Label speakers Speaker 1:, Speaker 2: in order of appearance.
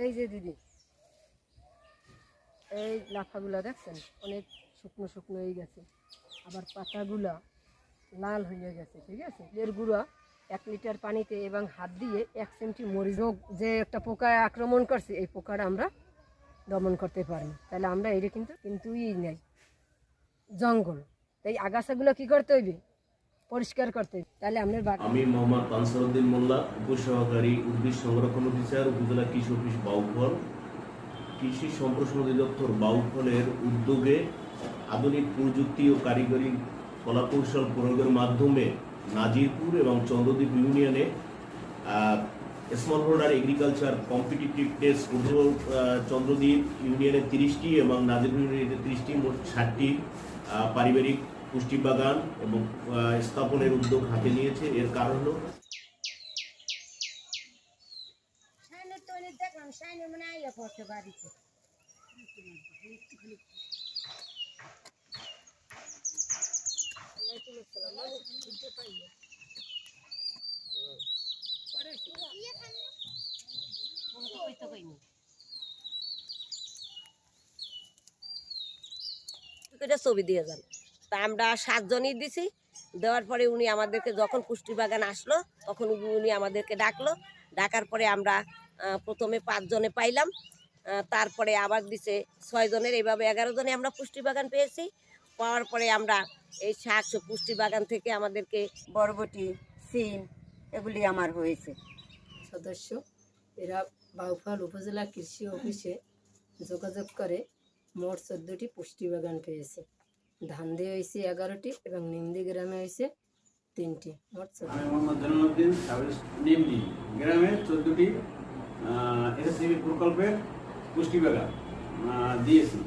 Speaker 1: এই যে দিদি, এই লাফাগুলা দেখছেন অনেক শুকনো শুকনো হয়ে গেছে, আবার পাতাগুলা লাল হয়ে গেছে। ঠিক আছে, এর গুঁড়া 1 লিটার পানিতে এবং হাত দিয়ে 1 চিমটি মরিচ, যে একটা পোকায় আক্রমণ করছে এই পোকাটা আমরা দমন করতে পারবো। তাহলে আমরা এটা কিন্তু নেই জঙ্গল, তাই আগাছাগুলো কি করতে হইবে, পরিষ্কার করতে হইবে। তাহলে
Speaker 2: আমি মোহাম্মদ আনসারউদ্দিন মোল্লা, উপসহকারী উদ্ভিদ সংরক্ষণ অফিসার, উপজেলা কৃষি অফিস বাউফল। কৃষি সম্প্রসারণ অধিদপ্তর বাউফলের উদ্যোগে আধুনিক প্রযুক্তি ও কারিগরি কলাকৌশল প্রয়োগের মাধ্যমে নাজিরপুর এবং চন্দ্রদ্বীপ ইউনিয়নে small holder agriculture competitive test Chandradwip ইউনিয়নে 30টি এবং নাজিরপুর ইউনিয়নে 30টি, মোট 60টি পারিবারিক পুষ্টি বাগান এবং স্থাপনের উদ্যোগ হাতে নিয়েছে। এর কারণ হলো
Speaker 3: ছবি দিয়ে যান। তা আমরা 7 জনই দিছি, দেওয়ার পরে উনি আমাদেরকে যখন পুষ্টি বাগান আসলো তখন উনি আমাদেরকে ডাকলো, ডাকার পরে আমরা প্রথমে 5 জনে পাইলাম, তারপরে আবার দিছে 6 জনের, এইভাবে 11 জনে আমরা পুষ্টি বাগান পেয়েছি। পাওয়ার পরে আমরা এই শাক পুষ্টি বাগান থেকে আমাদেরকে
Speaker 4: বরবটি, সিম এগুলি আমার হয়েছে।
Speaker 1: সদস্য এরা বাউফল উপজেলা কৃষি অফিসে যোগাযোগ করে মোট 14টি পুষ্টি বাগান পেয়েছে। ধানদে হয়েছে 11টি এবং নিমদি গ্রামে হয়েছে 3টি, মোট 14।
Speaker 5: আমি মোহাম্মদ জালালউদ্দিন, নিমদি গ্রামে 14টি এসএসসি প্রকল্পের পুষ্টি বাগান দিয়েছি।